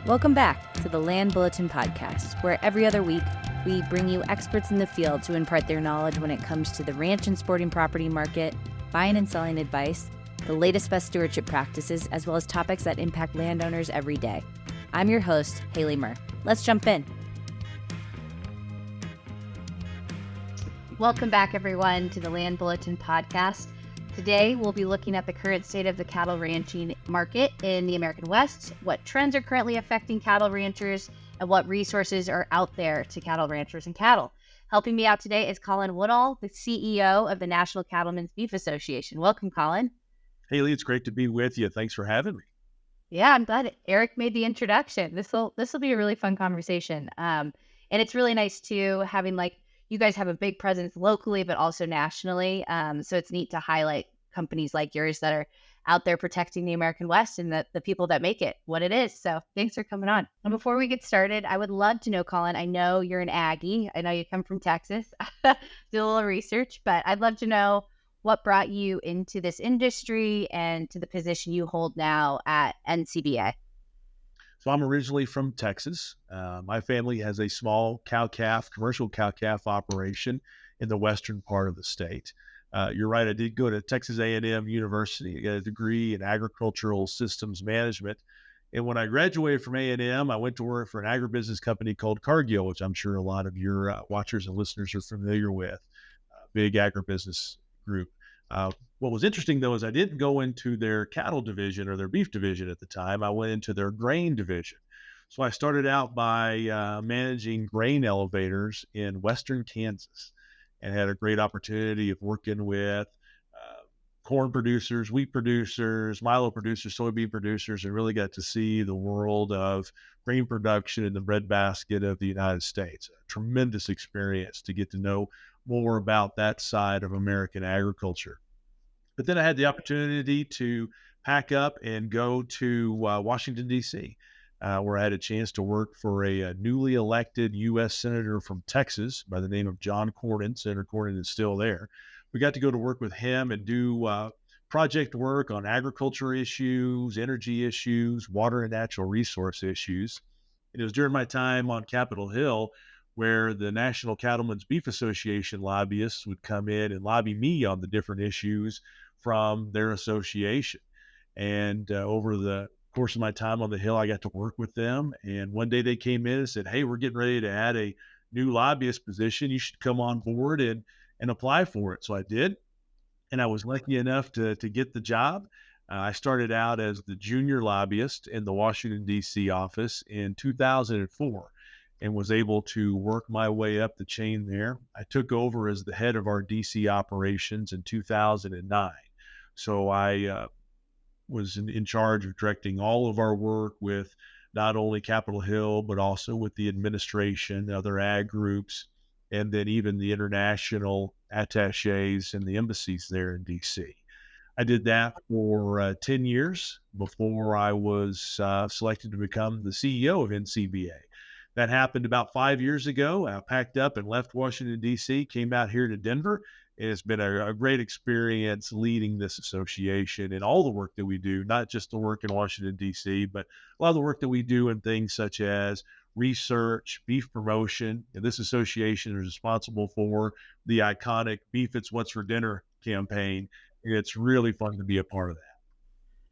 Welcome back to the Land Bulletin Podcast, where every other week we bring you experts in the field to impart their knowledge when it comes to the ranch and sporting property market, buying and selling advice, the latest best stewardship practices, as well as topics that impact landowners every day. I'm your host, Haley Murr. Let's jump in. Welcome back, everyone, to the Land Bulletin Podcast. Today, we'll be looking at the current state of the cattle ranching market in the American West, what trends are currently affecting cattle ranchers, and what resources are out there to cattle ranchers and cattle. Helping me out today is Colin Woodall, the CEO of the National Cattlemen's Beef Association. Welcome, Colin. Haley, it's great to be with you. Thanks for having me. Yeah, I'm glad Eric made the introduction. This will be a really fun conversation. And it's really nice too, having you guys have a big presence locally, but also nationally. So it's neat to highlight companies like yours that are out there protecting the American West and the people that make it what it is. So thanks for coming on. And before we get started, I would love to know, Colin, I know you're an Aggie. I know you come from Texas. Do a little research, but I'd love to know what brought you into this industry and to the position you hold now at NCBA. So I'm originally from Texas. My family has a small commercial cow-calf operation in the western part of the state. You're right, I did go to Texas A&M University. I got a degree in agricultural systems management. And when I graduated from A&M, I went to work for an agribusiness company called Cargill, which I'm sure a lot of your watchers and listeners are familiar with, big agribusiness group. What was interesting, though, is I didn't go into their cattle division or their beef division at the time. I went into their grain division. So I started out by managing grain elevators in western Kansas and had a great opportunity of working with corn producers, wheat producers, milo producers, soybean producers, and really got to see the world of grain production in the breadbasket of the United States. A tremendous experience to get to know more about that side of American agriculture. But then I had the opportunity to pack up and go to Washington, D.C., where I had a chance to work for a newly elected U.S. Senator from Texas by the name of John Cornyn. Senator Cornyn is still there. We got to go to work with him and do project work on agriculture issues, energy issues, water and natural resource issues. And it was during my time on Capitol Hill where the National Cattlemen's Beef Association lobbyists would come in and lobby me on the different issues from their association. And over the course of my time on the Hill, I got to work with them. And one day they came in and said, "Hey, we're getting ready to add a new lobbyist position. You should come on board and apply for it." So I did. And I was lucky enough to get the job. I started out as the junior lobbyist in the Washington, D.C. office in 2004. And was able to work my way up the chain there. I took over as the head of our DC operations in 2009. So I was in charge of directing all of our work with not only Capitol Hill, but also with the administration, other ag groups, and then even the international attaches and the embassies there in DC. I did that for 10 years before I was selected to become the CEO of NCBA. That happened about 5 years ago. I packed up and left Washington, D.C., came out here to Denver. And it's been a great experience leading this association and all the work that we do, not just the work in Washington, D.C., but a lot of the work that we do in things such as research, beef promotion. And this association is responsible for the iconic Beef It's What's for Dinner campaign. And it's really fun to be a part of that.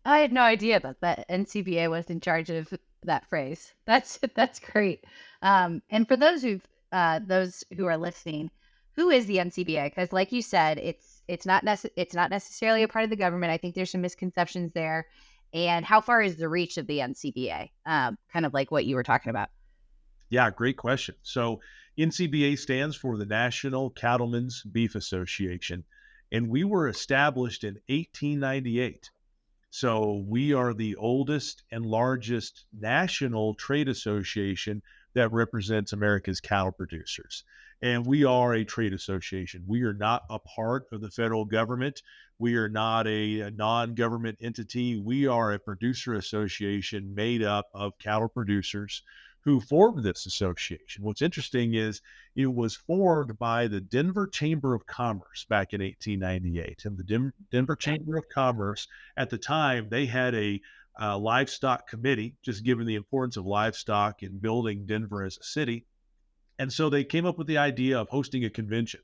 I had no idea that NCBA was in charge of that phrase. That's great. And for those who are listening, who is the NCBA? Because, like you said, it's not necessarily a part of the government. I think there's some misconceptions there. And how far is the reach of the NCBA? Kind of like what you were talking about. Yeah, great question. So NCBA stands for the National Cattlemen's Beef Association, and we were established in 1898. So we are the oldest and largest national trade association that represents America's cattle producers. And we are a trade association. We are not a part of the federal government. We are not a non-government entity. We are a producer association made up of cattle producers who formed this association. What's interesting is it was formed by the Denver Chamber of Commerce back in 1898. And the Denver Chamber of Commerce, at the time, they had a livestock committee, just given the importance of livestock in building Denver as a city. And so they came up with the idea of hosting a convention.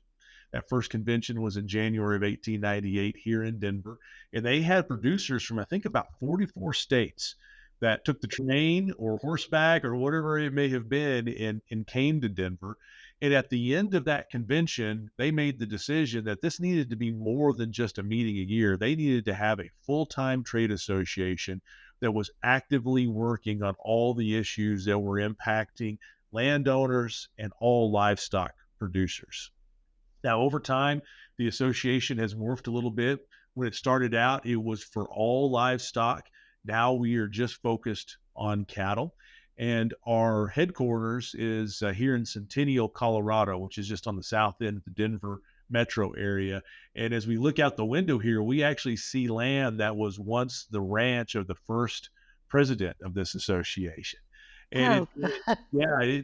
That first convention was in January of 1898 here in Denver. And they had producers from, I think, about 44 states that took the train or horseback or whatever it may have been and came to Denver. And at the end of that convention, they made the decision that this needed to be more than just a meeting a year. They needed to have a full-time trade association that was actively working on all the issues that were impacting landowners and all livestock producers. Now, over time, the association has morphed a little bit. When it started out, it was for all livestock. Now we are just focused on cattle. And our headquarters is here in Centennial, Colorado, which is just on the south end of the Denver metro area. And as we look out the window here, we actually see land that was once the ranch of the first president of this association. And Oh,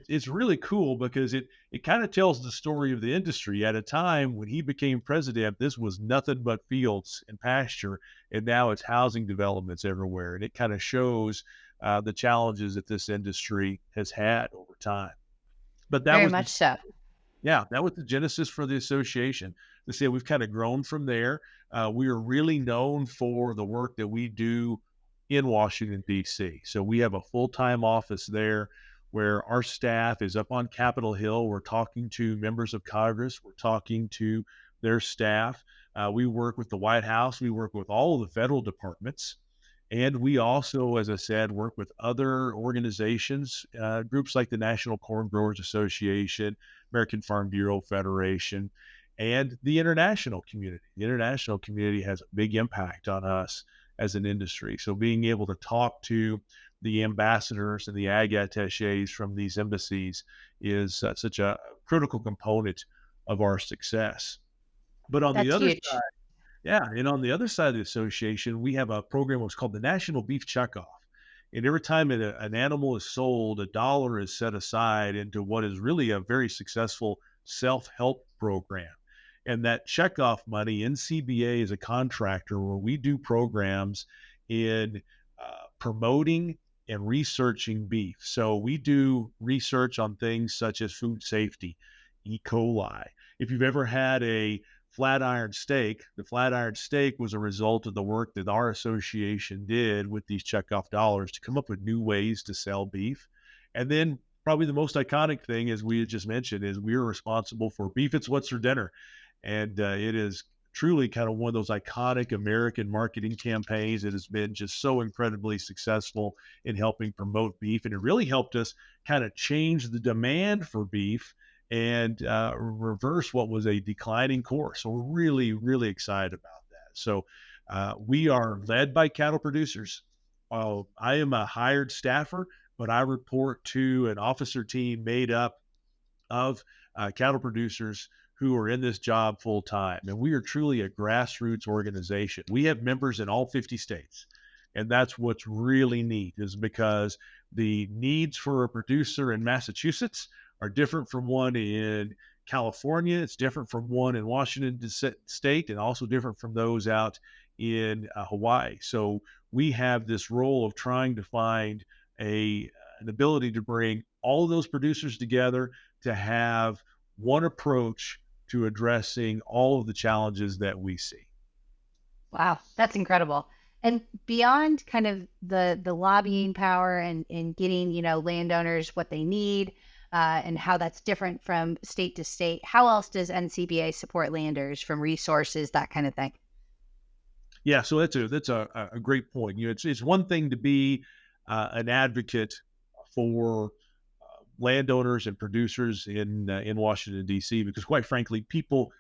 it's really cool because it kind of tells the story of the industry. At a time when he became president, this was nothing but fields and pasture, and now it's housing developments everywhere. And it kind of shows the challenges that this industry has had over time. But that very was much so. that was the genesis for the association. To say we've kind of grown from there. We are really known for the work that we do in Washington, D.C. So we have a full-time office there where our staff is up on Capitol Hill. We're talking to members of Congress. We're talking to their staff. We work with the White House. We work with all of the federal departments. And we also, as I said, work with other organizations, groups like the National Corn Growers Association, American Farm Bureau Federation, and the international community. The international community has a big impact on us as an industry. So being able to talk to the ambassadors and the ag attaches from these embassies is such a critical component of our success. But on the That's other huge. yeah, and on the other side of the association, we have a program what's called the National Beef Checkoff. And every time an animal is sold, $1 is set aside into what is really a very successful self-help program. And that checkoff money, NCBA is a contractor where we do programs in promoting and researching beef. So we do research on things such as food safety, E. coli. If you've ever had a flat iron steak, the flat iron steak was a result of the work that our association did with these checkoff dollars to come up with new ways to sell beef. And then probably the most iconic thing, as we had just mentioned, is we are responsible for Beef It's What's for Dinner. And it is truly kind of one of those iconic American marketing campaigns that has been just so incredibly successful in helping promote beef. And it really helped us kind of change the demand for beef and reverse what was a declining course. So we're really, really excited about that. So we are led by cattle producers. I am a hired staffer, but I report to an officer team made up of cattle producers who are in this job full time. And we are truly a grassroots organization. We have members in all 50 states. And that's what's really neat, is because the needs for a producer in Massachusetts are different from one in California. It's different from one in Washington state, and also different from those out in Hawaii. So we have this role of trying to find an ability to bring all of those producers together to have one approach to addressing all of the challenges that we see. Wow, that's incredible. And beyond kind of the lobbying power and getting, landowners what they need, and how that's different from state to state, how else does NCBA support landers from resources, that kind of thing? Yeah, so that's a great point. It's one thing to be an advocate for landowners and producers in Washington D.C. because, quite frankly, people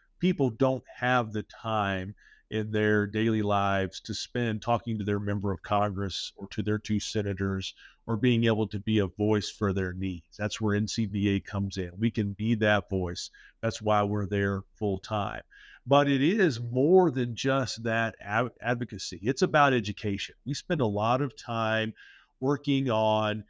don't have the time in their daily lives to spend talking to their member of Congress or to their two senators or being able to be a voice for their needs. That's where NCBA comes in. We can be that voice. That's why we're there full time. But it is more than just that advocacy. It's about education. We spend a lot of time working on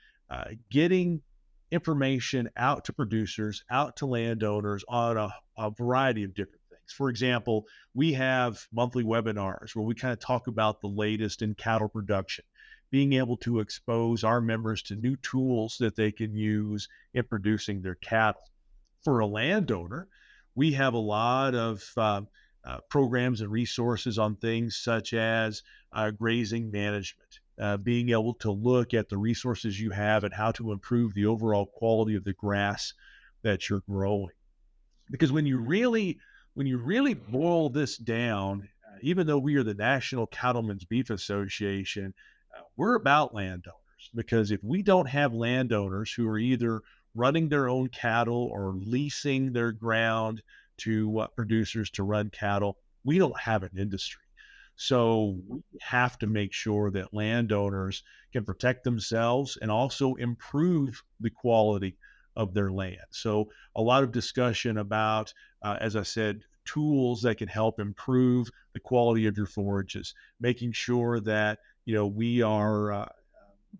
getting information out to producers, out to landowners on a variety of different things. For example, we have monthly webinars where we kind of talk about the latest in cattle production, being able to expose our members to new tools that they can use in producing their cattle. For a landowner, we have a lot of programs and resources on things such as grazing management, being able to look at the resources you have and how to improve the overall quality of the grass that you're growing. Because when you really boil this down, even though we are the National Cattlemen's Beef Association, we're about landowners. Because if we don't have landowners who are either running their own cattle or leasing their ground to producers to run cattle, we don't have an industry. So we have to make sure that landowners can protect themselves and also improve the quality of their land. So a lot of discussion about, as I said, tools that can help improve the quality of your forages, making sure that we are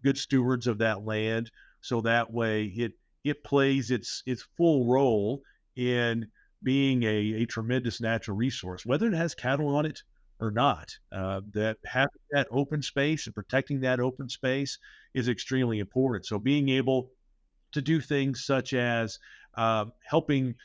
good stewards of that land, so that way it plays its full role in being a tremendous natural resource, whether it has cattle on it or not. That having that open space and protecting that open space is extremely important. So being able to do things such as helping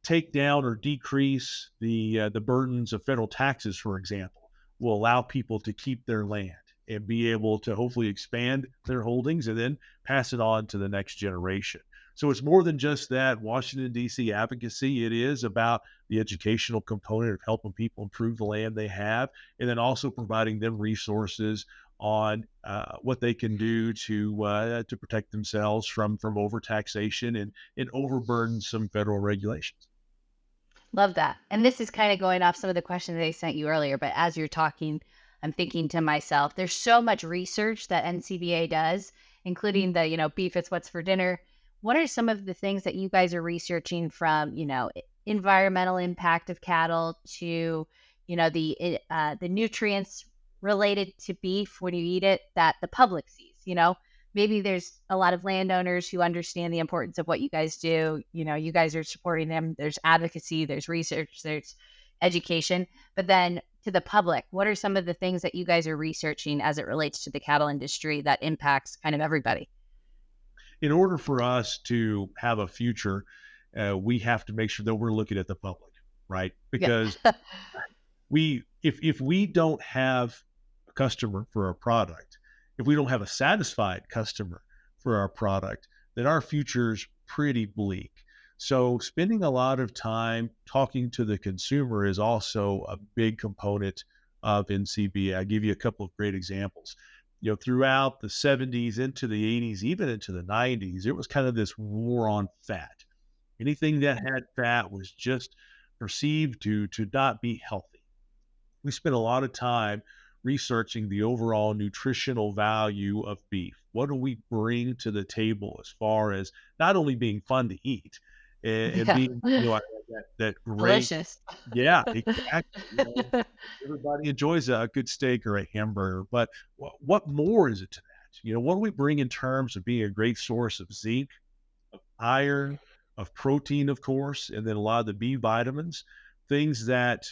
take down or decrease the burdens of federal taxes, for example, will allow people to keep their land and be able to hopefully expand their holdings and then pass it on to the next generation. So it's more than just that Washington, D.C. advocacy. It is about the educational component of helping people improve the land they have, and then also providing them resources on what they can do to protect themselves from overtaxation and overburdensome federal regulations. Love that. And this is kind of going off some of the questions they sent you earlier, but as you're talking, I'm thinking to myself, there's so much research that NCBA does, including the, beef is what's for dinner. What are some of the things that you guys are researching from, environmental impact of cattle to, the nutrients related to beef when you eat it that the public sees? Maybe there's a lot of landowners who understand the importance of what you guys do. You guys are supporting them. There's advocacy, there's research, there's education. But then to the public, what are some of the things that you guys are researching as it relates to the cattle industry that impacts kind of everybody? In order for us to have a future, we have to make sure that we're looking at the public, right? Yeah. Because if we don't have a customer for our product, if we don't have a satisfied customer for our product, then our future's pretty bleak. So spending a lot of time talking to the consumer is also a big component of NCBA. I'll give you a couple of great examples. Throughout the 70s into the 80s, even into the 90s, it was kind of this war on fat. Anything that had fat was just perceived to not be healthy. We spent a lot of time researching the overall nutritional value of beef. What do we bring to the table as far as not only being fun to eat and Yeah. being, that great, Delicious. yeah, exactly. Everybody enjoys a good steak or a hamburger, but what more is it to that? What do we bring in terms of being a great source of zinc, of iron, of protein, of course, and then a lot of the B vitamins, things that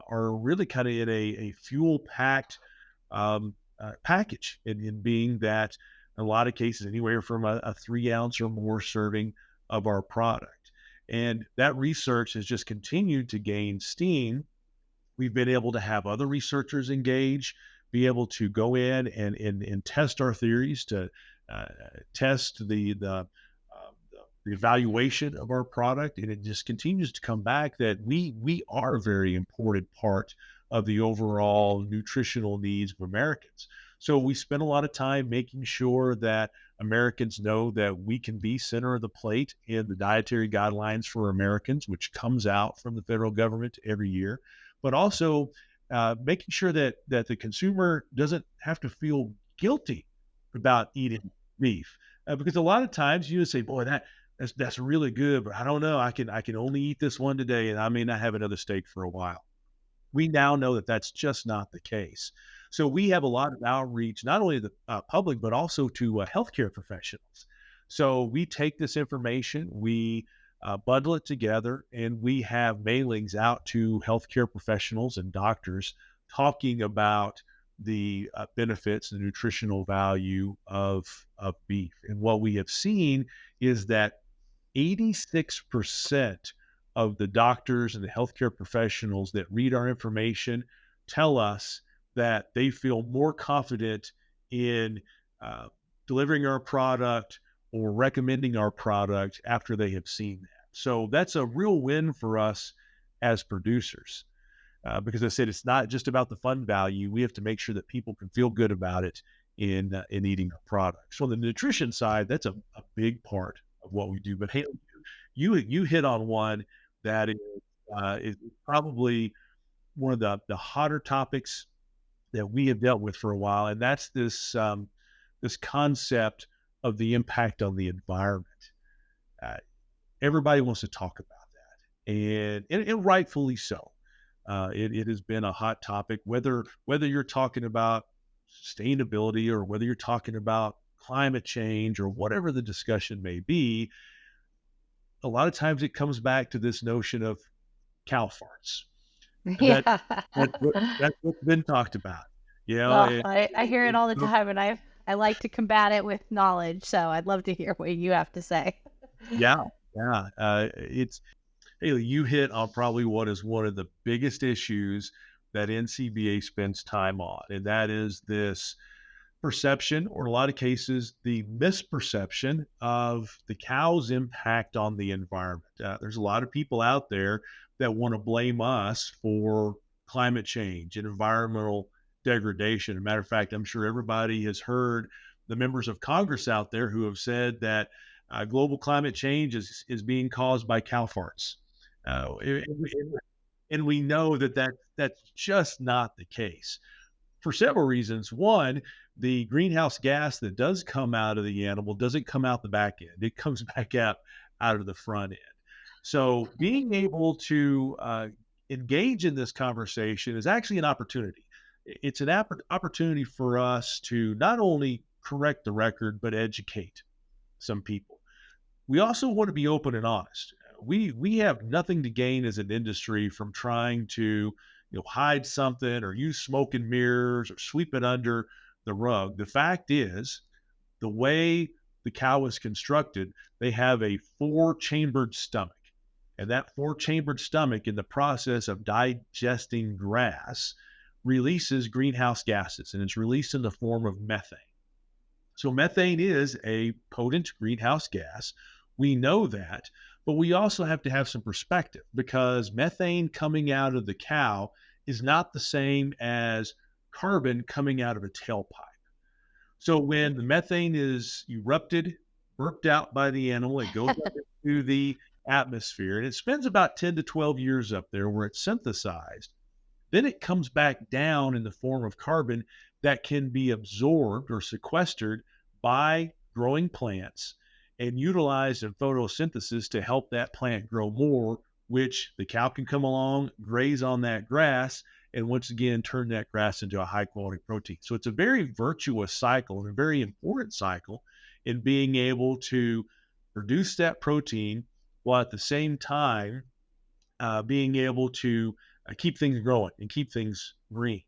are really kind of in a fuel-packed package, in being that in a lot of cases anywhere from a 3-ounce or more serving of our product. And that research has just continued to gain steam. We've been able to have other researchers engage, be able to go in and test our theories, to test the evaluation of our product, and it just continues to come back that we are a very important part of the overall nutritional needs of Americans. So we spend a lot of time making sure that Americans know that we can be center of the plate in the dietary guidelines for Americans, which comes out from the federal government every year, but also making sure that the consumer doesn't have to feel guilty about eating beef, because a lot of times you say, "Boy, that's really good, but I don't know. I can only eat this one today, and I may not have another steak for a while." We now know that that's just not the case. So we have a lot of outreach, not only to the public, but also to healthcare professionals. So we take this information, we bundle it together, and we have mailings out to healthcare professionals and doctors talking about the benefits, the nutritional value of beef. And what we have seen is that 86% of the doctors and the healthcare professionals that read our information tell us that they feel more confident in uh, delivering our product or recommending our product after they have seen that. So that's a real win for us as producers. Because I said it's not just about the fun value. We have to make sure that people can feel good about it in eating our product. So on the nutrition side, that's a big part of what we do. But hey, you hit on one that is probably one of the hotter topics that we have dealt with for a while, and that's this concept of the impact on the environment. Uh, Everybody wants to talk about that, and rightfully so. It has been a hot topic, whether you're talking about sustainability or whether you're talking about climate change or whatever the discussion may be. A lot of times it comes back to this notion of cow farts. That Yeah. that's what's been talked about. You know, Well, I hear it all the time, and I like to combat it with knowledge, so I'd love to hear what you have to say. yeah, yeah. It's Haley, you hit on probably what is one of the biggest issues that NCBA spends time on, and that is this perception, or in a lot of cases, the misperception of the cow's impact on the environment. There's a lot of people out there that want to blame us for climate change and environmental degradation. As a matter of fact, I'm sure everybody has heard the members of Congress out there who have said that global climate change is being caused by cow farts. And we know that that's just not the case for several reasons. One, the greenhouse gas that does come out of the animal doesn't come out the back end. It comes back out of the front end. So being able to engage in this conversation is actually an opportunity. It's an opportunity for us to not only correct the record, but educate some people. We also want to be open and honest. We have nothing to gain as an industry from trying to hide something or use smoke and mirrors or sweep it under the rug. The fact is, the way the cow is constructed, they have a four-chambered stomach. And that four-chambered stomach, in the process of digesting grass, releases greenhouse gases, and it's released in the form of methane. So methane is a potent greenhouse gas. We know that, but we also have to have some perspective, because methane coming out of the cow is not the same as carbon coming out of a tailpipe. So when the methane is erupted, burped out by the animal, it goes up into the atmosphere, and it spends about 10 to 12 years up there where it's synthesized. Then it comes back down in the form of carbon that can be absorbed or sequestered by growing plants and utilized in photosynthesis to help that plant grow more, which the cow can come along, graze on that grass, and once again turn that grass into a high quality protein. So it's a very virtuous cycle and a very important cycle in being able to produce that protein while at the same time being able to keep things growing and keep things green.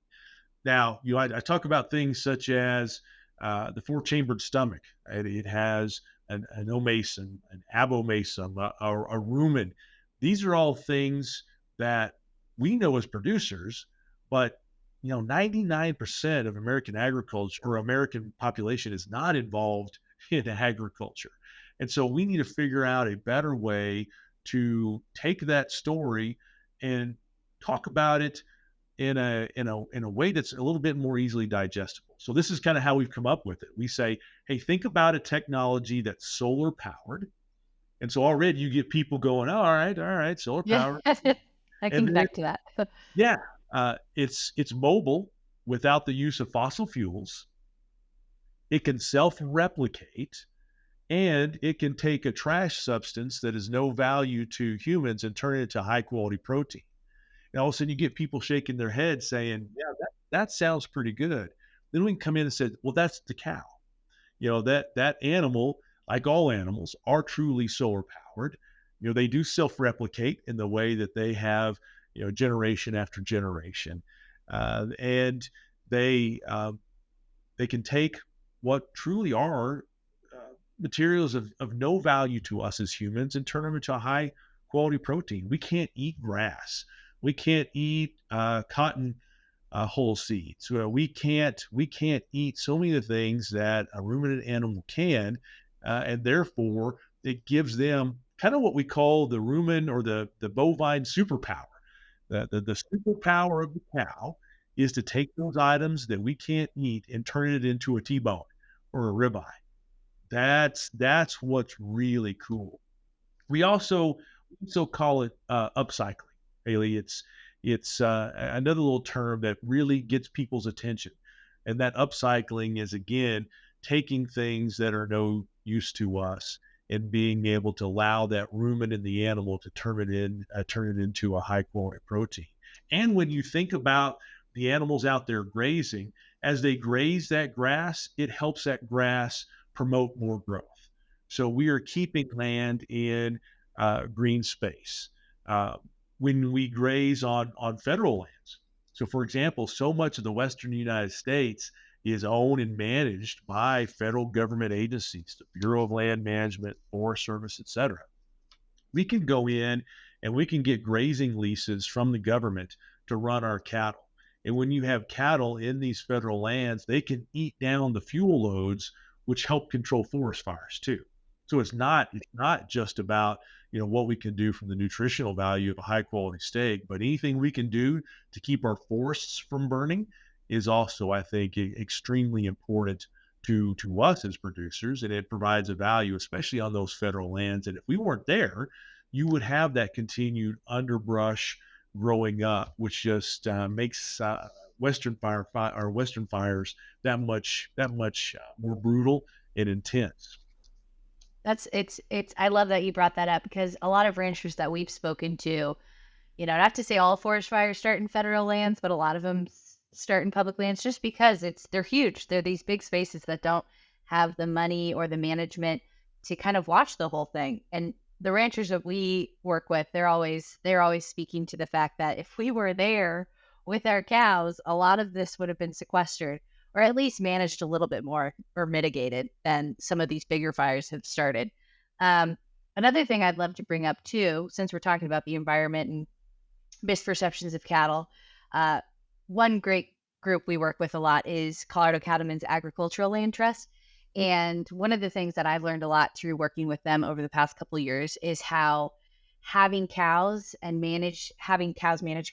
Now, I talk about things such as the four-chambered stomach. It has an omason, an abomasum, a rumen. These are all things that we know as producers, but 99% of American agriculture or American population is not involved in agriculture. And so we need to figure out a better way to take that story and talk about it in a way that's a little bit more easily digestible. So this is kind of how we've come up with it. We say, hey, think about a technology that's solar powered. And so already you get people going, oh, all right, solar Yeah. powered. I can And then, connect to that. yeah, it's mobile without the use of fossil fuels. It can self-replicate, and it can take a trash substance that is no value to humans and turn it into high quality protein. And all of a sudden you get people shaking their heads saying, yeah, that sounds pretty good. Then we can come in and say, well, that's the cow. That animal, like all animals, are truly solar powered. they do self-replicate in the way that they have, generation after generation, and they they can take what truly are materials of no value to us as humans and turn them into a high quality protein. We can't eat grass. We can't eat cotton whole seeds. We can't eat so many of the things that a ruminant animal can, and therefore it gives them kind of what we call the rumen or the bovine superpower. The superpower of the cow is to take those items that we can't eat and turn it into a T-bone or a ribeye. That's what's really cool. We also call it upcycling, Haley. It's another little term that really gets people's attention, and that upcycling is again taking things that are no use to us and being able to allow that rumen in the animal to turn it into a high quality protein. And when you think about the animals out there grazing, as they graze that grass, it helps that grass promote more growth. So we are keeping land in green space. When we graze on federal lands. So, for example, so much of the Western United States is owned and managed by federal government agencies, the Bureau of Land Management, Forest Service, et cetera. We can go in and we can get grazing leases from the government to run our cattle. And when you have cattle in these federal lands, they can eat down the fuel loads, which help control forest fires too. So it's not just about what we can do from the nutritional value of a high quality steak, but anything we can do to keep our forests from burning is also, I think, extremely important to us as producers, and it provides a value, especially on those federal lands. And if we weren't there, you would have that continued underbrush growing up, which just makes Western fires that much more brutal and intense. It's I love that you brought that up because a lot of ranchers that we've spoken to, not to say all forest fires start in federal lands, but a lot of them start in public lands just because they're huge. They're these big spaces that don't have the money or the management to kind of watch the whole thing. And the ranchers that we work with, they're always speaking to the fact that if we were there with our cows, a lot of this would have been sequestered or at least managed a little bit more or mitigated than some of these bigger fires have started. Another thing I'd love to bring up too, since we're talking about the environment and misperceptions of cattle, one great group we work with a lot is Colorado Cattlemen's Agricultural Land Trust. And one of the things that I've learned a lot through working with them over the past couple of years is how having cows managed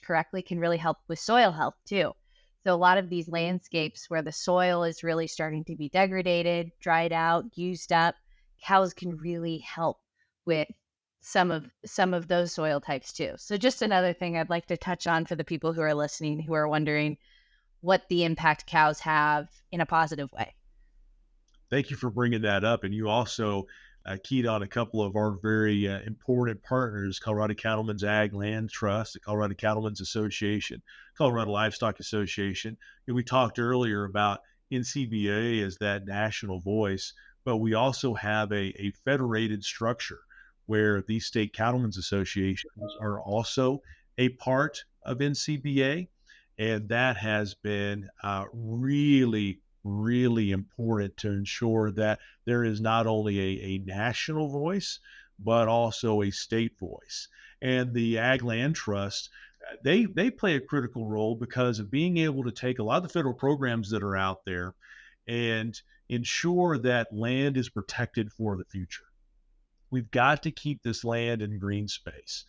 correctly can really help with soil health too. So a lot of these landscapes where the soil is really starting to be degraded, dried out, used up, cows can really help with some of those soil types too. So just another thing I'd like to touch on for the people who are listening who are wondering what the impact cows have in a positive way. Thank you for bringing that up. And you also keyed on a couple of our very important partners, Colorado Cattlemen's Ag Land Trust, the Colorado Cattlemen's Association, Colorado Livestock Association. And we talked earlier about NCBA as that national voice, but we also have a federated structure where these state cattlemen's associations are also a part of NCBA. And that has been really, really important to ensure that there is not only a national voice, but also a state voice. And the Ag Land Trust, they play a critical role because of being able to take a lot of the federal programs that are out there and ensure that land is protected for the future. We've got to keep this land in green space.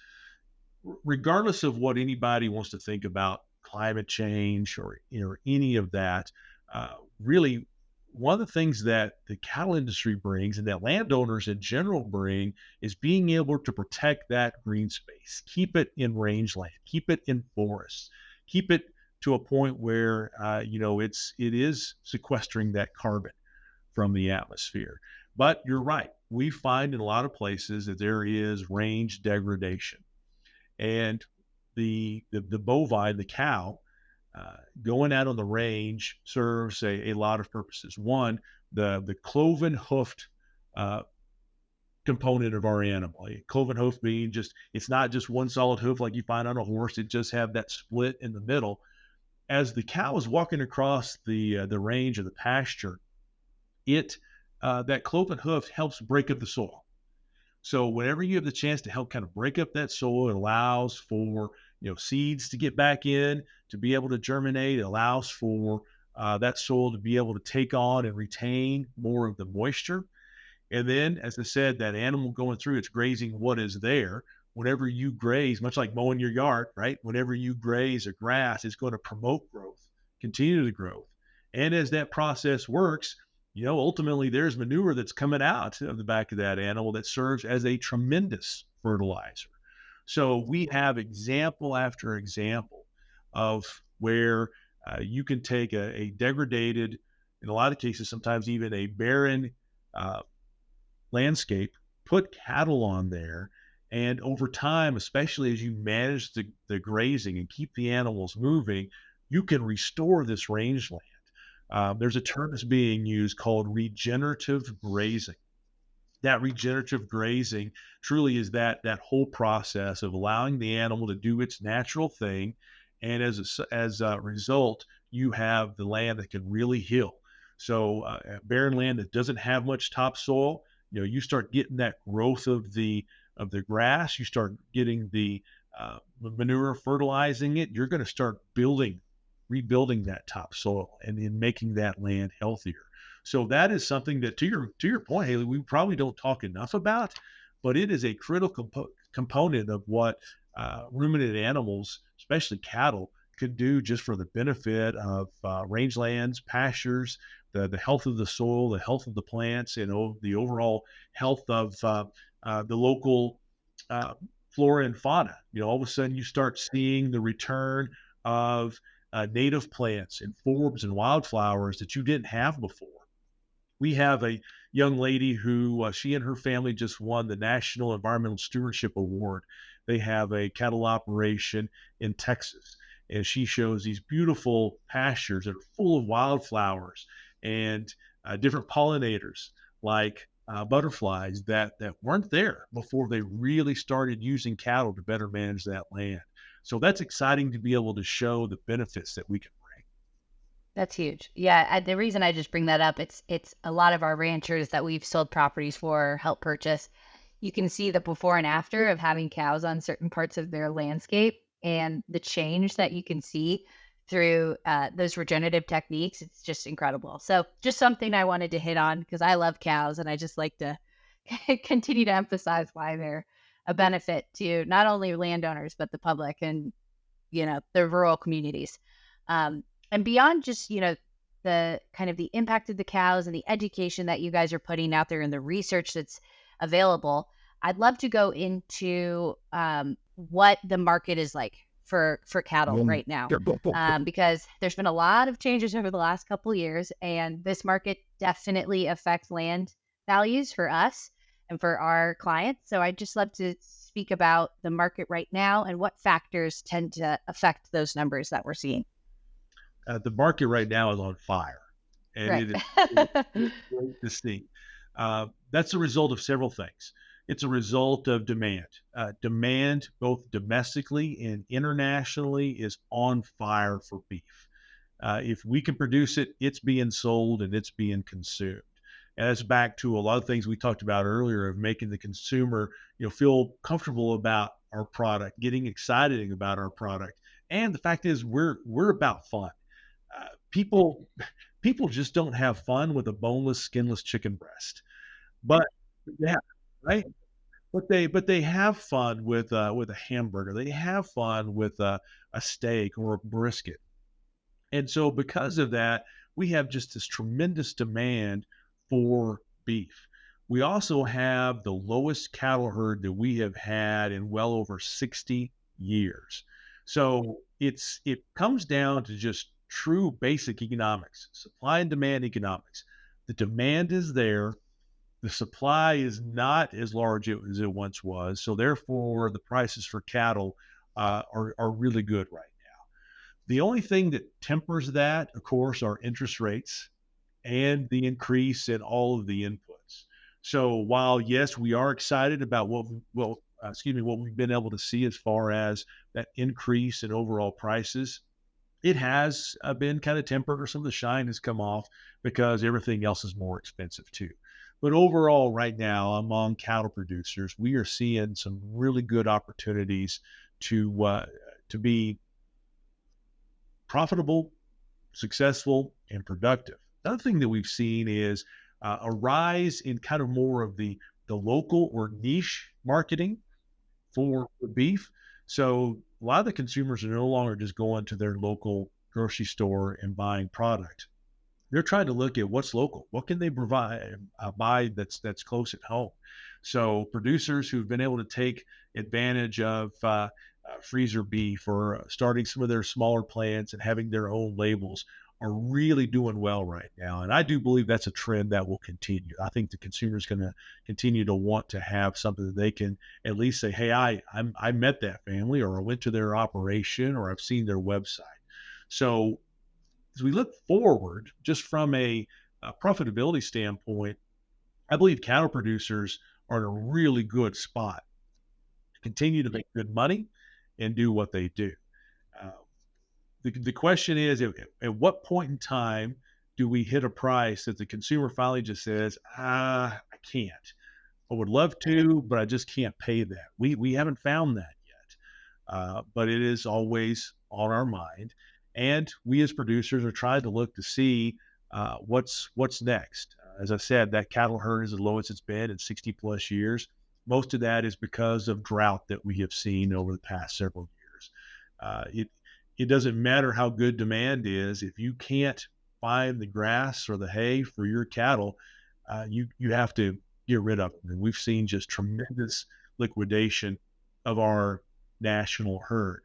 Regardless of what anybody wants to think about climate change or any of that, really, one of the things that the cattle industry brings and that landowners in general bring is being able to protect that green space, keep it in rangeland, keep it in forests, keep it to a point where it is sequestering that carbon from the atmosphere. But you're right, we find in a lot of places that there is range degradation, and the bovine, the cow, going out on the range serves a lot of purposes. One, the cloven hoofed component of our animal. A cloven hoof being just, it's not just one solid hoof like you find on a horse. It just have that split in the middle. As the cow is walking across the range or the pasture, it that cloven hoof helps break up the soil. So whenever you have the chance to help kind of break up that soil, it allows for seeds to get back in, to be able to germinate. It allows for that soil to be able to take on and retain more of the moisture. And then, as I said, that animal going through, it's grazing what is there. Whenever you graze, much like mowing your yard, right? Whenever you graze a grass, it's going to promote growth, continue the growth. And as that process works, ultimately there's manure that's coming out of the back of that animal that serves as a tremendous fertilizer. So we have example after example of where you can take a degraded, in a lot of cases, sometimes even a barren uh, landscape, put cattle on there, and over time, especially as you manage the grazing and keep the animals moving, you can restore this rangeland. There's a term that's being used called regenerative grazing. That regenerative grazing truly is that whole process of allowing the animal to do its natural thing, and as a result, you have the land that can really heal. So, barren land that doesn't have much topsoil, you start getting that growth of the grass. You start getting the manure, fertilizing it. You're going to start rebuilding that topsoil, and then making that land healthier. So that is something that, to your point, Haley, we probably don't talk enough about, but it is a critical component of what ruminant animals, especially cattle, could do just for the benefit of rangelands, pastures, the health of the soil, the health of the plants, and the overall health of the local flora and fauna. All of a sudden you start seeing the return of native plants and forbs and wildflowers that you didn't have before. We have a young lady who she and her family just won the National Environmental Stewardship Award. They have a cattle operation in Texas, and she shows these beautiful pastures that are full of wildflowers and different pollinators like butterflies that weren't there before they really started using cattle to better manage that land. So that's exciting to be able to show the benefits that we can bring. That's huge. Yeah, the reason I just bring that up, it's a lot of our ranchers that we've sold properties for, help purchase. You can see the before and after of having cows on certain parts of their landscape, and the change that you can see through those regenerative techniques. It's just incredible. So, just something I wanted to hit on because I love cows, and I just like to continue to emphasize why they're a benefit to not only landowners but the public and the rural communities. And beyond just, the kind of the impact of the cows and the education that you guys are putting out there and the research that's available, I'd love to go into what the market is like for cattle right now, because there's been a lot of changes over the last couple of years, and this market definitely affects land values for us and for our clients. So I'd just love to speak about the market right now and what factors tend to affect those numbers that we're seeing. The market right now is on fire, and Right. it's great to see. That's a result of several things. It's a result of demand. Demand, both domestically and internationally, is on fire for beef. If we can produce it, it's being sold and it's being consumed. And that's back to a lot of things we talked about earlier of making the consumer, feel comfortable about our product, getting excited about our product. And the fact is, we're about fun. People just don't have fun with a boneless, skinless chicken breast. But yeah, right. But they have fun with a hamburger. They have fun with a steak or a brisket. And so because of that, we have just this tremendous demand for beef. We also have the lowest cattle herd that we have had in well over 60 years. So it comes down to just true basic economics, supply and demand economics. The demand is there. The supply is not as large as it once was. So therefore, the prices for cattle are really good right now. The only thing that tempers that, of course, are interest rates and the increase in all of the inputs. So while yes, we are excited about what we've been able to see as far as that increase in overall prices, it has been kind of tempered, or some of the shine has come off because everything else is more expensive too. But overall, right now, among cattle producers, we are seeing some really good opportunities to be profitable, successful, and productive. Another thing that we've seen is a rise in kind of more of the local or niche marketing for beef. So a lot of the consumers are no longer just going to their local grocery store and buying product. They're trying to look at what's local. What can they provide, buy that's close at home? So producers who've been able to take advantage of freezer beef, or starting some of their smaller plants and having their own labels, are really doing well right now. And I do believe that's a trend that will continue. I think the consumer is going to continue to want to have something that they can at least say, "Hey, I met that family, or I went to their operation, or I've seen their website." So as we look forward, just from a profitability standpoint, I believe cattle producers are in a really good spot to continue to make good money and do what they do. Uh, the question is, at what point in time do we hit a price that the consumer finally just says, I can't. I would love to, but I just can't pay that. We haven't found that yet, but it is always on our mind. And we as producers are trying to look to see what's next. As I said, that cattle herd is the lowest it's been in 60 plus years. Most of that is because of drought that we have seen over the past several years. It doesn't matter how good demand is, if you can't find the grass or the hay for your cattle, you have to get rid of them. And we've seen just tremendous liquidation of our national herd.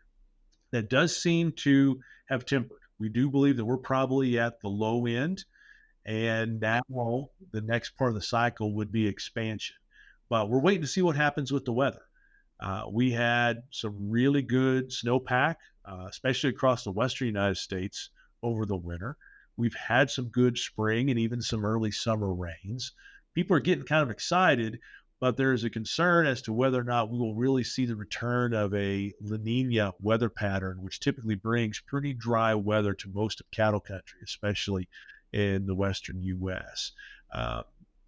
That does seem to have tempered. We do believe that we're probably at the low end, and now the next part of the cycle would be expansion. But we're waiting to see what happens with the weather. We had some really good snowpack, especially across the western United States over the winter. We've had some good spring and even some early summer rains. People are getting kind of excited, but there's a concern as to whether or not we will really see the return of a La Nina weather pattern, which typically brings pretty dry weather to most of cattle country, especially in the western U.S. Uh,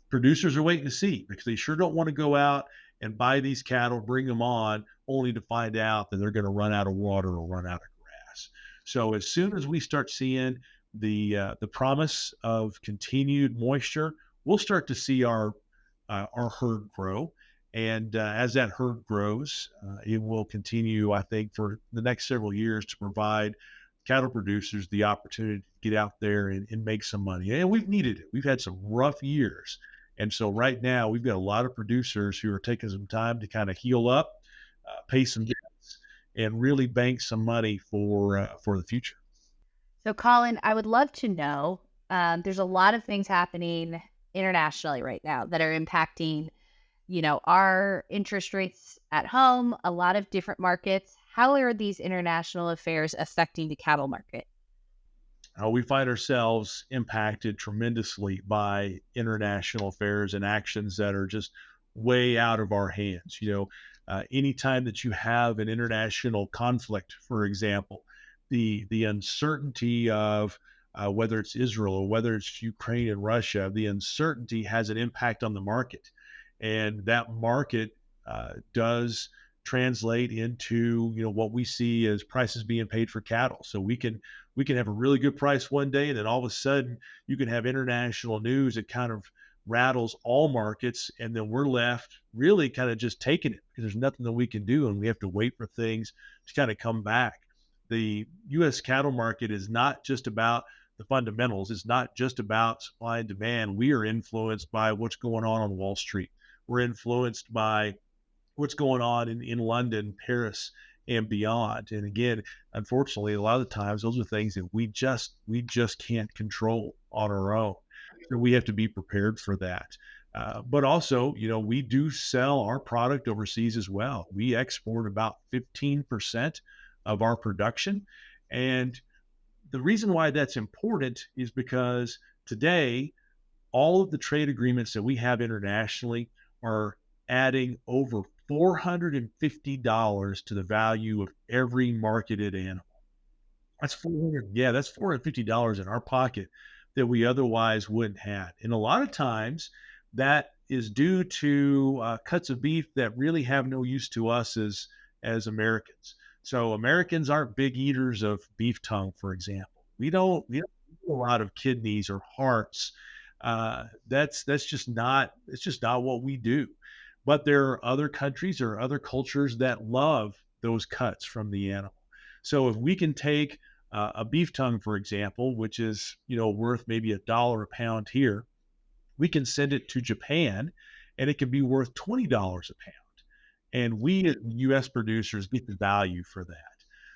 Producers are waiting to see, because they sure don't want to go out and buy these cattle, bring them on, only to find out that they're going to run out of water or run out of grass. So as soon as we start seeing the promise of continued moisture, we'll start to see our herd grow. And as that herd grows, it will continue, I think, for the next several years to provide cattle producers the opportunity to get out there and make some money. And we've needed it. We've had some rough years. And so right now, we've got a lot of producers who are taking some time to kind of heal up, pay some debts, and really bank some money for the future. So, Colin, I would love to know, there's a lot of things happening internationally right now that are impacting, our interest rates at home, a lot of different markets. How are these international affairs affecting the cattle market? We find ourselves impacted tremendously by international affairs and actions that are just way out of our hands. Anytime that you have an international conflict, for example, the uncertainty of whether it's Israel or whether it's Ukraine and Russia, the uncertainty has an impact on the market, and that market does translate into what we see as prices being paid for cattle. So we can have a really good price one day, and then all of a sudden you can have international news that kind of rattles all markets, and then we're left really kind of just taking it because there's nothing that we can do, and we have to wait for things to kind of come back. The U.S. cattle market is not just about the fundamentals. It's not just about supply and demand. We are influenced by what's going on Wall Street. We're influenced by what's going on in London, Paris, and beyond. And again, unfortunately, a lot of the times those are things that we just can't control on our own. So we have to be prepared for that. But also, we do sell our product overseas as well. We export about 15% of our production. And the reason why that's important is because today all of the trade agreements that we have internationally are adding over $450 to the value of every marketed animal. That's 400, yeah, that's $450 in our pocket that we otherwise wouldn't have. And a lot of times that is due to cuts of beef that really have no use to us as Americans. So Americans aren't big eaters of beef tongue, for example. We don't eat a lot of kidneys or hearts. That's just not it's just not what we do. But there are other countries or other cultures that love those cuts from the animal. So if we can take a beef tongue, for example, which is worth maybe $1 a pound here, we can send it to Japan, and it can be worth $20 a pound. And we as U.S. producers get the value for that.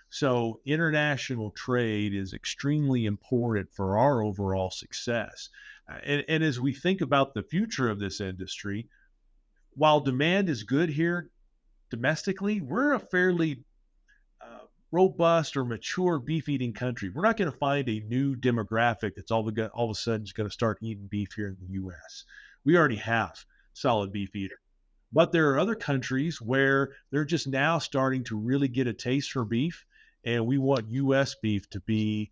So international trade is extremely important for our overall success. And as we think about the future of this industry, while demand is good here domestically, we're a fairly robust or mature beef eating country. We're not going to find a new demographic that's all of a sudden is going to start eating beef here in the U.S. We already have solid beef eaters. But there are other countries where they're just now starting to really get a taste for beef, and we want U.S. beef to be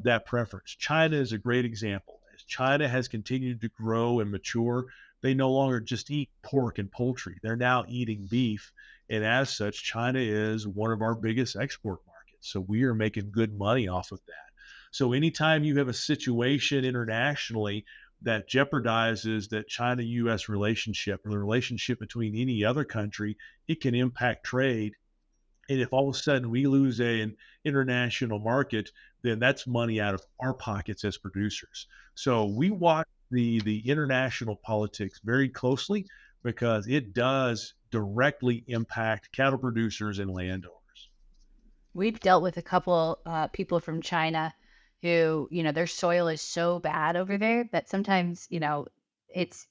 that preference. China is a great example. As China has continued to grow and mature, they no longer just eat pork and poultry. They're now eating beef. And as such, China is one of our biggest export markets. So we are making good money off of that. So anytime you have a situation internationally that jeopardizes that China-U.S. relationship or the relationship between any other country, it can impact trade. And if all of a sudden we lose an international market, then that's money out of our pockets as producers. So we watch the international politics very closely because it does directly impact cattle producers and landowners. We've dealt with a couple people from China who, their soil is so bad over there that sometimes, it's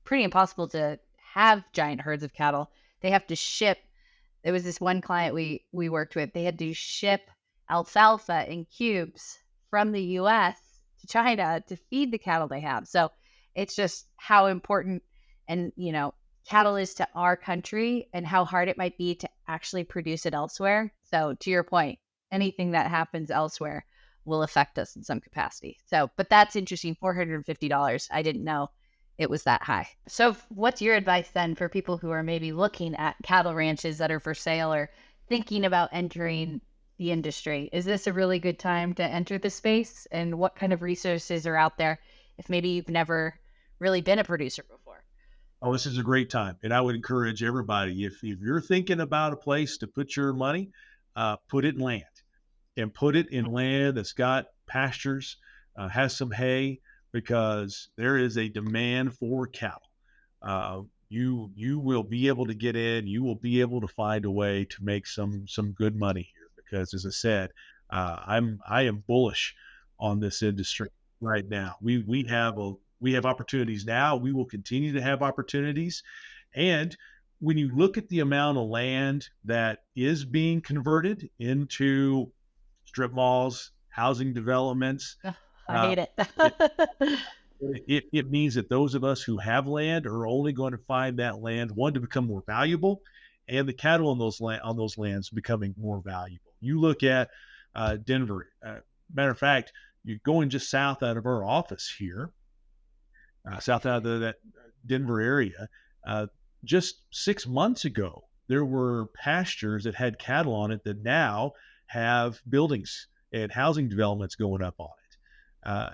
pretty impossible to have giant herds of cattle. They have to ship. There was this one client we worked with. They had to ship alfalfa in cubes from the U.S. to China to feed the cattle they have. So it's just how important and cattle is to our country and how hard it might be to actually produce it elsewhere. So to your point, anything that happens elsewhere will affect us in some capacity. So, but that's interesting. $450. I didn't know it was that high. So what's your advice then for people who are maybe looking at cattle ranches that are for sale or thinking about entering the industry? Is this a really good time to enter the space? And what kind of resources are out there if maybe you've never really been a producer before? Oh, this is a great time. And I would encourage everybody, if you're thinking about a place to put your money, put it in land and put it in land that's got pastures, has some hay, because there is a demand for cattle. You will be able to get in. You will be able to find a way to make some good money here. Because, as I said, I am bullish on this industry right now. We have opportunities now. We will continue to have opportunities, and when you look at the amount of land that is being converted into strip malls, housing developments, Ugh, I hate it. it means that those of us who have land are only going to find that land, one, to become more valuable, and the cattle on those lands becoming more valuable. You look at Denver. Matter of fact, you're going just south out of our office here, south out of that Denver area. Just 6 months ago, there were pastures that had cattle on it that now have buildings and housing developments going up on it.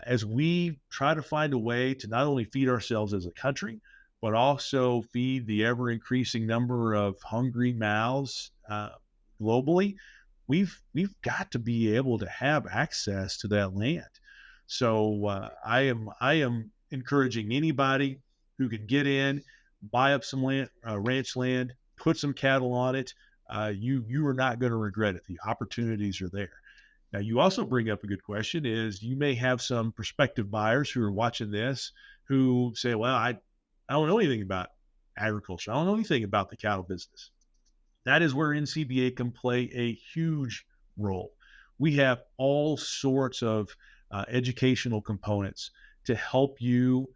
As we try to find a way to not only feed ourselves as a country, but also feed the ever increasing number of hungry mouths globally, we've got to be able to have access to that land. So I am encouraging anybody who can get in, buy up some land, ranch land, put some cattle on it. You are not going to regret it. The opportunities are there. Now, you also bring up a good question: is you may have some prospective buyers who are watching this who say, "Well, I don't know anything about agriculture. I don't know anything about the cattle business." That is where NCBA can play a huge role. We have all sorts of educational components to help you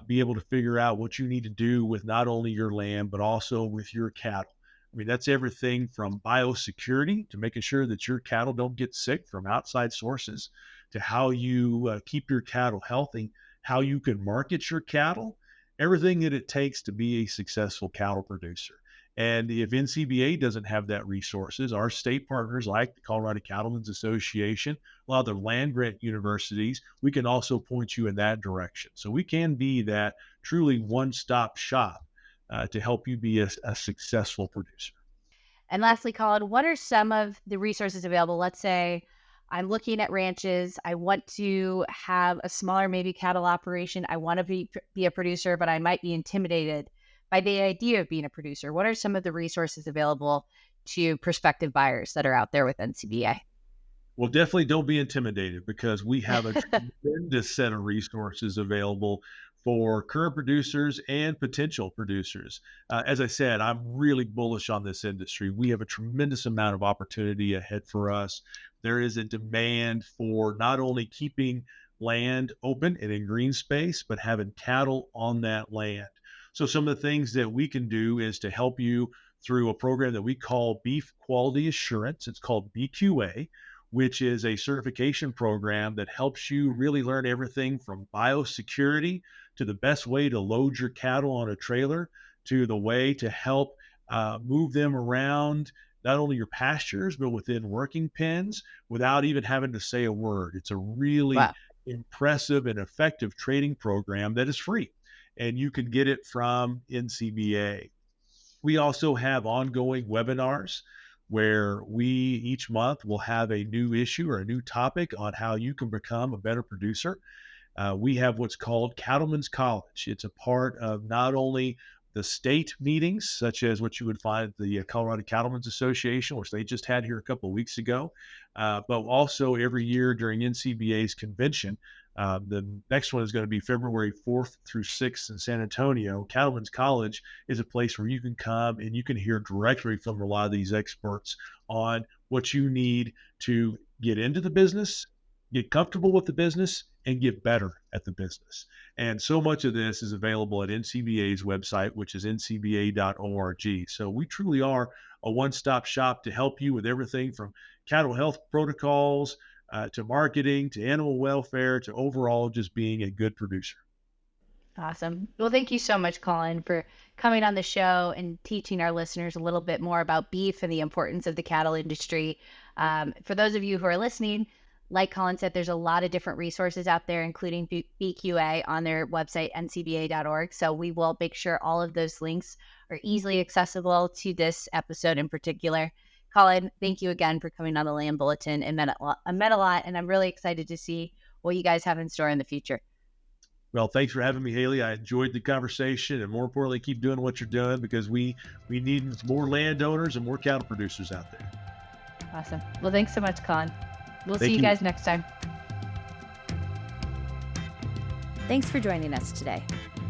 be able to figure out what you need to do with not only your land, but also with your cattle. I mean, that's everything from biosecurity to making sure that your cattle don't get sick from outside sources, to how you keep your cattle healthy, how you can market your cattle, everything that it takes to be a successful cattle producer. And if NCBA doesn't have that resources, our state partners like the Colorado Cattlemen's Association, a lot of the land grant universities, we can also point you in that direction. So we can be that truly one-stop shop to help you be a successful producer. And lastly, Colin, what are some of the resources available? Let's say I'm looking at ranches. I want to have a smaller, maybe cattle operation. I want to be a producer, but I might be intimidated by the idea of being a producer. What are some of the resources available to prospective buyers that are out there with NCBA? Well, definitely don't be intimidated, because we have a tremendous set of resources available for current producers and potential producers. As I said, I'm really bullish on this industry. We have a tremendous amount of opportunity ahead for us. There is a demand for not only keeping land open and in green space, but having cattle on that land. So some of the things that we can do is to help you through a program that we call Beef Quality Assurance. It's called BQA, which is a certification program that helps you really learn everything from biosecurity to the best way to load your cattle on a trailer, to the way to help move them around, not only your pastures, but within working pens without even having to say a word. It's a really Wow. impressive and effective training program that is free, and you can get it from NCBA. We also have ongoing webinars where we each month will have a new issue or a new topic on how you can become a better producer. We have what's called Cattlemen's College. It's a part of not only the state meetings, such as what you would find at the Colorado Cattlemen's Association, which they just had here a couple of weeks ago, but also every year during NCBA's convention. The next one is going to be February 4th through 6th in San Antonio. Cattlemen's College is a place where you can come and you can hear directly from a lot of these experts on what you need to get into the business, get comfortable with the business, and get better at the business. And so much of this is available at NCBA's website, which is ncba.org. So we truly are a one-stop shop to help you with everything from cattle health protocols to marketing, to animal welfare, to overall just being a good producer. Awesome. Well, thank you so much, Colin, for coming on the show and teaching our listeners a little bit more about beef and the importance of the cattle industry. For those of you who are listening, like Colin said, there's a lot of different resources out there, including BQA on their website, ncba.org. So we will make sure all of those links are easily accessible to this episode in particular. Colin, thank you again for coming on the Land Bulletin. It meant a lot, and I'm really excited to see what you guys have in store in the future. Well, thanks for having me, Haley. I enjoyed the conversation, and more importantly, keep doing what you're doing, because we need more landowners and more cattle producers out there. Awesome. Well, thanks so much, Colin. We'll Thank see you you. guys next time. Thanks for joining us today.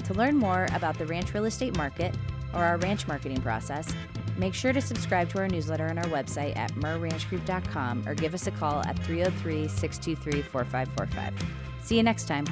To learn more about the ranch real estate market or our ranch marketing process, make sure to subscribe to our newsletter on our website at merranchgroup.com or give us a call at 303-623-4545. See you next time.